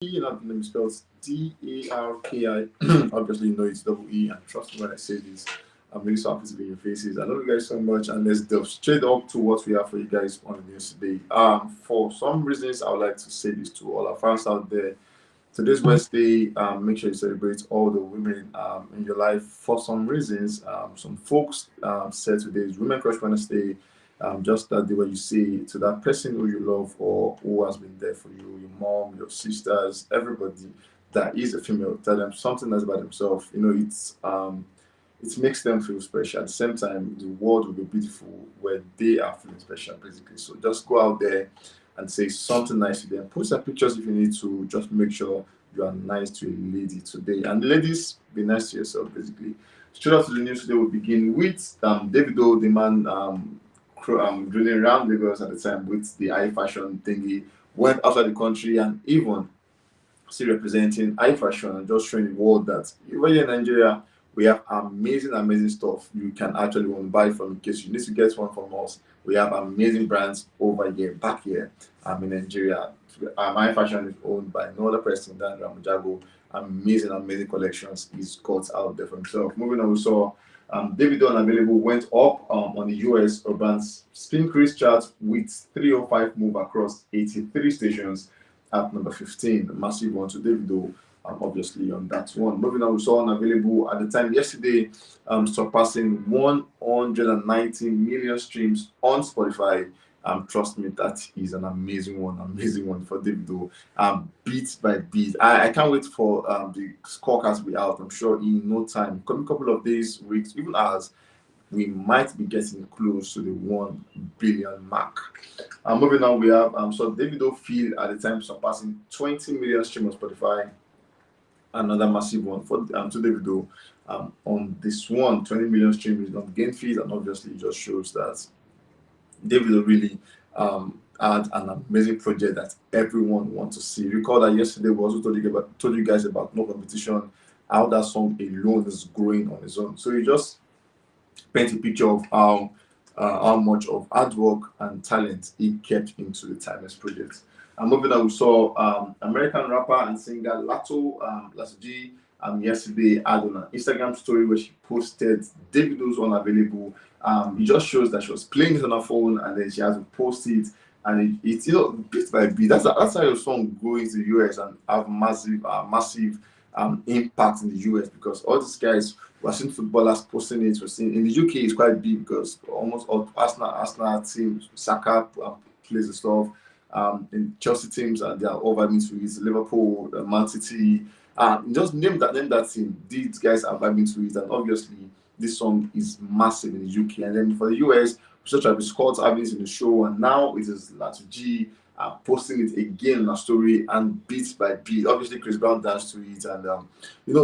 and the name is spelled Darki. Obviously, you know it's double E, and trust me when I say this. I'm really so happy to be in your faces. I love you guys so much, and let's delve straight up to what we have for you guys on the news today. For some reasons, I would like to say this to all our fans out there. Today's Wednesday. Make sure you celebrate all the women in your life. For some reasons, some folks said today is Women Crush Wednesday. Just that day where you say to that person who you love or who has been there for you, your mom, your sisters, everybody that is a female, tell them something nice about themselves. It makes them feel special. At the same time, the world will be beautiful where they are feeling special, basically. So just go out there and say something nice to them. Post some pictures if you need to. Just make sure you are nice to a lady today. And ladies, be nice to yourself, basically. Straight out to the news today, we begin with Davido, the man drilling around Lagos at the time with the high fashion thingy, went outside the country and even still representing high fashion and just showing the world that even here in Nigeria, we have amazing, amazing stuff you can actually want to buy from in case you need to get one from us. We have amazing brands over here, back here in Nigeria. High fashion is owned by no other person than Ramujago. Amazing, amazing collections he's got out there for himself. Moving on, we saw Davido Unavailable went up on the US Urban Spin Cruise chart with 305 move across 83 stations at number 15. A massive one to Davido, obviously, on that one. Moving on, we saw Unavailable at the time yesterday, surpassing 190 million streams on Spotify. Trust me, that is an amazing one for Davido. Beat by beat. I can't wait for the scorecards to be out. I'm sure in no time, coming couple of days, weeks, even hours, we might be getting close to the 1 billion mark. Moving on, we have so Davido feel at the time surpassing 20 million streams on Spotify. Another massive one for to Davido. On this one, 20 million streams is not gain fees, and obviously it just shows that Davido really had an amazing project that everyone wants to see. Recall that yesterday we also told you guys about No Competition, how that song alone is growing on its own. So you just paint a picture of how much of hard work and talent he kept into the timeless project. And moving on, we saw American rapper and singer Lato G yesterday had on an Instagram story where she posted Davido's Unavailable. It just shows that she was playing it on her phone and then she has to post it. And it's bit by bit. That's how your song goes to the US and have massive impact in the US because all these guys we're seeing footballers posting it. We're seeing in the UK it's quite big because almost all Arsenal teams, Saka plays the stuff. In Chelsea teams and they are all vibing to it. Liverpool, Man City, just name that team. These guys are vibing to it, and obviously this song is massive in the UK. And then for the US, such as Scott having it in the show, and now it is Lato G posting it again in a story and beat by beat. Obviously, Chris Brown danced to it, and it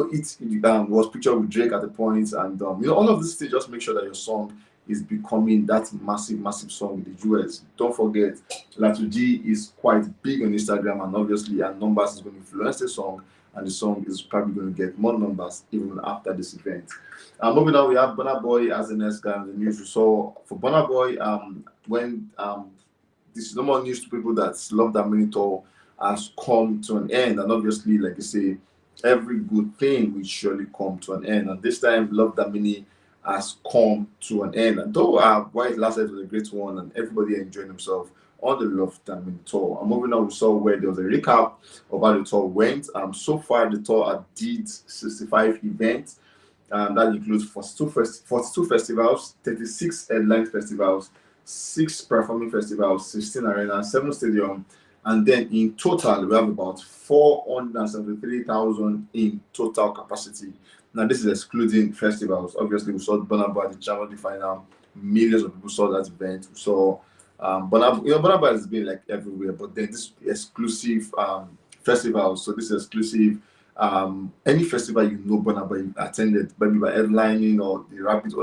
was pictured with Drake at the point, and all of this things just make sure that your song is becoming that massive song in the US. Don't forget, Lato G is quite big on Instagram, and obviously, our numbers is going to influence the song, and the song is probably going to get more numbers even after this event. Moving on, we have Burna Boy as the next guy in the news. We saw for Burna Boy, when this is no more news to people that love that monitor has come to an end, and obviously, like you say, every good thing will surely come to an end. And this time, Love That Mini has come to an end. And though White last night was a great one and everybody enjoyed themselves on the Love That Mini tour. And moving on, we saw where there was a recap of how the tour went. So far, the tour did 65 events. That includes 42 festivals, 36 headline festivals, 6 performing festivals, 16 arenas, 7 stadiums, and then in total we have about 473,000 in total capacity. Now this is excluding festivals. Obviously, we saw Burna Boy at the Champions final. Millions of people saw that event. We saw Burna Boy has been like everywhere, but then this exclusive festivals. So this is exclusive. Any festival Burna Boy attended, maybe by headlining or the Rabbit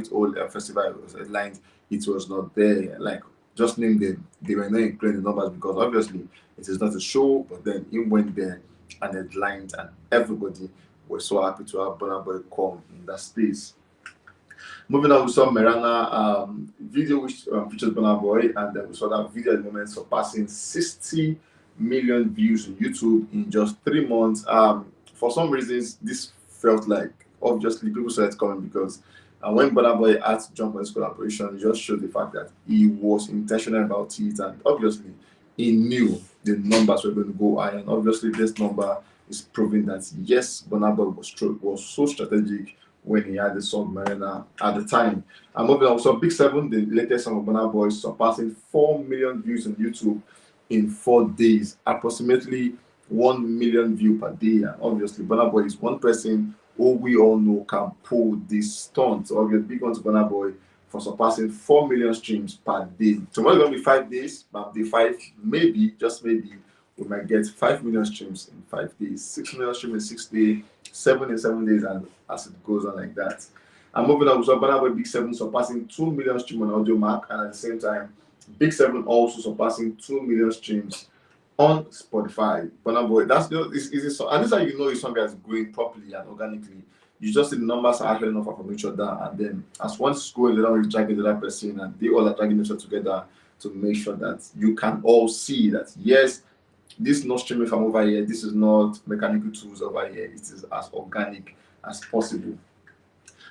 Hole festival was headlined, it was not there. Like just name them, they were not including the numbers because obviously it is not a show. But then he went there and headlined, and everybody was so happy to have Burna Boy come in that space. Moving on, we saw Merana video which features Burna Boy, and then we saw that video at the moment surpassing 60 million views on YouTube in just 3 months. For some reasons, this felt like obviously people started coming because when Burna Boy had to jump on this collaboration, it just showed the fact that he was intentional about it, and obviously he knew the numbers were going to go high, and obviously this number is proving that yes, Burna Boy was so strategic when he had the song Marina at the time. And moving on, so Big Seven, the latest song of Burna Boy, surpassing 4 million views on YouTube in 4 days, approximately 1 million view per day. And obviously, Burna Boy is one person who we all know can pull this stunt. So obviously, big on to Burna Boy for surpassing 4 million streams per day. Tomorrow is going to be 5 days, but day 5, maybe, just maybe, we might get 5 million streams in 5 days, 6 million streams in 6 days, 7 in 7 days, and as it goes on like that. And moving on, we saw Burna Boy Big Seven surpassing 2 million streams on audio mark, and at the same time, Big Seven also surpassing 2 million streams on Spotify. Burna Boy, that's this is so, and this is how you know your song is growing properly and organically. You just see the numbers are actually enough from each other, and then as one is going, they don't dragging the other person, and they all are dragging themselves together to make sure that you can all see that yes, this is not streaming from over here, this is not mechanical tools over here, it is as organic as possible.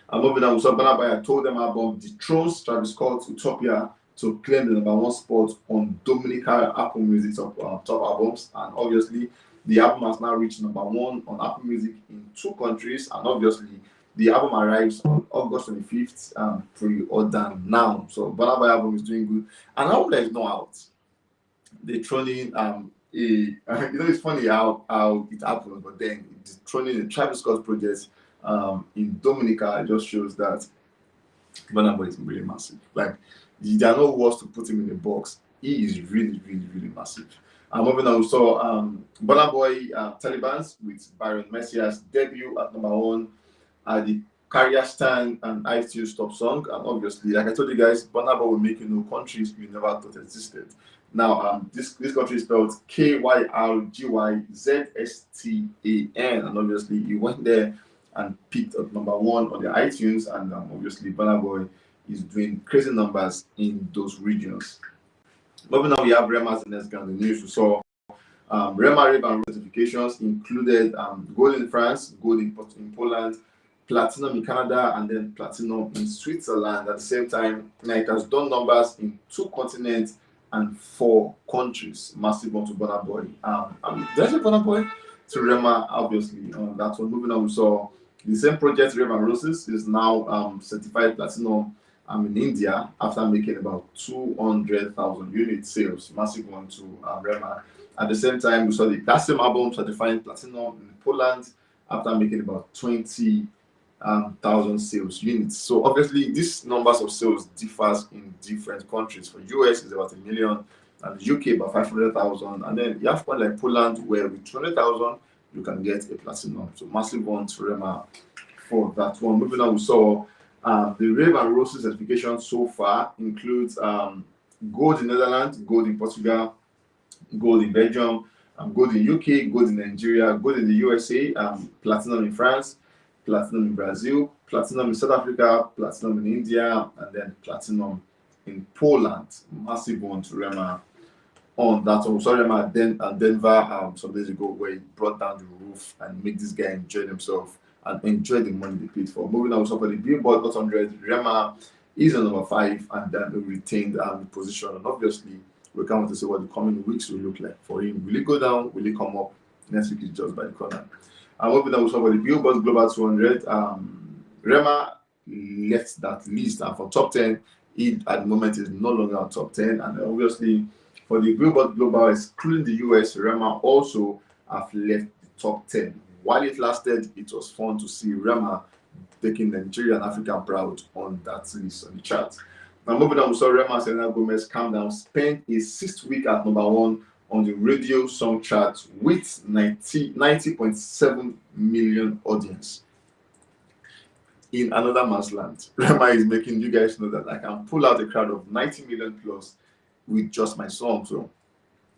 And moving on, so Burna Boy told them album dethrones Travis Scott's Utopia to claim the number 1 spot on Dominican Apple Music top albums, and obviously the album has now reached number 1 on Apple Music in 2 countries, and obviously the album arrives on August 25th, pre-order now. So Burna Boy album is doing good, and album that is not out, they're throwing it's funny how it happens, but then it's throwing the Travis Scott project in Dominica. It just shows that Burna Boy is really massive. Like, there are no words to put him in the box. He is really, really, really massive. And moving on, we saw Burna Boy Taliban's with Byron Messiah's debut at number 1 at the Carrier Stand and iTunes top song. And obviously, like I told you guys, Burna Boy will make you know countries you never thought existed. Now, this country is spelled Kyrgyzstan, and obviously he went there and picked up number 1 on the iTunes, and obviously Burna Boy is doing crazy numbers in those regions. Moving on, we have Rema's next guy on the news. We saw Rema Rave and certifications included gold in France, gold in Poland, platinum in Canada, and then platinum in Switzerland. At the same time, it has done numbers in 2 continents and 4 countries. Massive one to Burna Boy. Did I say Burna Boy? To Rema, obviously. That's one. Moving on, we saw the same project, Rave and Roses, is now certified platinum in India after making about 200,000 unit sales. Massive one to Rema. At the same time, we saw that same album certified platinum in Poland after making about 20,000 sales units. So obviously, these numbers of sales differs in different countries. For US, it's about 1 million, and UK about 500,000, and then you have one like Poland where with 200,000 you can get a platinum. So massive one to Rema for that one. Moving on, we saw the Rave and Roses certification so far includes gold in Netherlands, gold in Portugal, gold in Belgium, gold in UK, gold in Nigeria, gold in the USA, platinum in France, platinum in Brazil, platinum in South Africa, platinum in India, and then platinum in Poland. Massive one to Rema on that one. So Rema Denver some days ago, where he brought down the roof and made this guy enjoy himself and enjoy the money they paid for. Moving on, so for the Billboard Hot 100, Rema is on number 5, and then he retained the position. And obviously, we can't wait to see what the coming weeks will look like for him. Will he go down? Will he come up? Next week is just by the corner. And moving on, so for the Billboard Global 200, Rema left that list, and for top 10, he at the moment is no longer on top 10. And obviously, for the Billboard Global, excluding the US, Rema also have left the top 10. While it lasted, it was fun to see Rema taking Nigeria and Africa proud on that list on the chart. Now moving on, we saw Rema and Selena Gomez calm down, spent a 6th week at number 1 on the radio song chart with 90.7 million audience. In another man's land, Rema is making you guys know that I can pull out a crowd of 90 million plus with just my song. So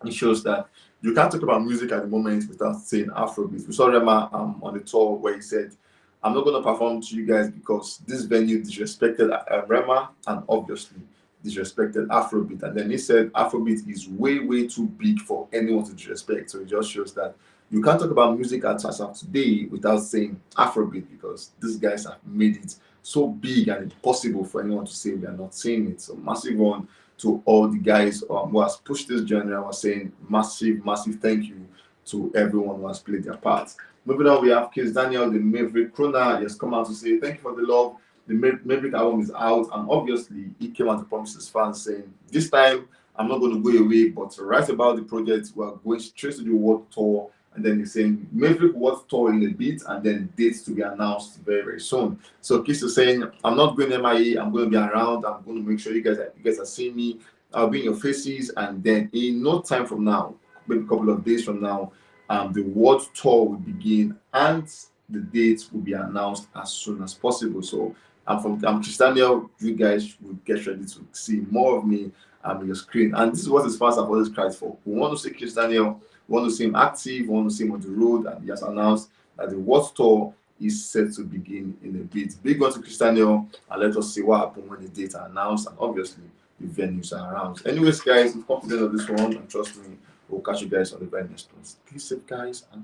it shows that you can't talk about music at the moment without saying Afrobeats. We saw Rema on the tour where he said, I'm not going to perform to you guys because this venue disrespected Rema, and obviously disrespected Afrobeat, and then he said Afrobeat is way, way too big for anyone to disrespect. So it just shows that you can't talk about music as of today without saying Afrobeat, because these guys have made it so big and impossible for anyone to say we are not saying it. So massive one to all the guys who has pushed this genre. I was saying massive, massive thank you to everyone who has played their part. Moving on, we have Kizz Daniel, the Maverick Krona. He has come out to say thank you for the love. The Maverick album is out, and obviously he came out to promise his fans saying, "This time I'm not going to go away, but to write about the project, we're going straight to the world tour." And then he's saying Maverick World Tour in a bit, and then dates to be announced very, very soon. So Kiss is saying, "I'm not going MIA. I'm going to be around. I'm going to make sure you guys are seeing me. I'll be in your faces, and then in no time from now, maybe a couple of days from now, the world tour will begin, and the dates will be announced as soon as possible." So I'm Kizz Daniel. You guys will get ready to see more of me on your screen. And this is what his fans have always cried for. We want to see Kizz Daniel. We want to see him active. We want to see him on the road. And he has announced that the world tour is set to begin in a bit. Big on to Kizz Daniel, and let us see what happens when the dates are announced, and obviously the venues are around. Anyways, guys, we've come to the end of this one, and trust me, we'll catch you guys on the very next one. Peace, guys, and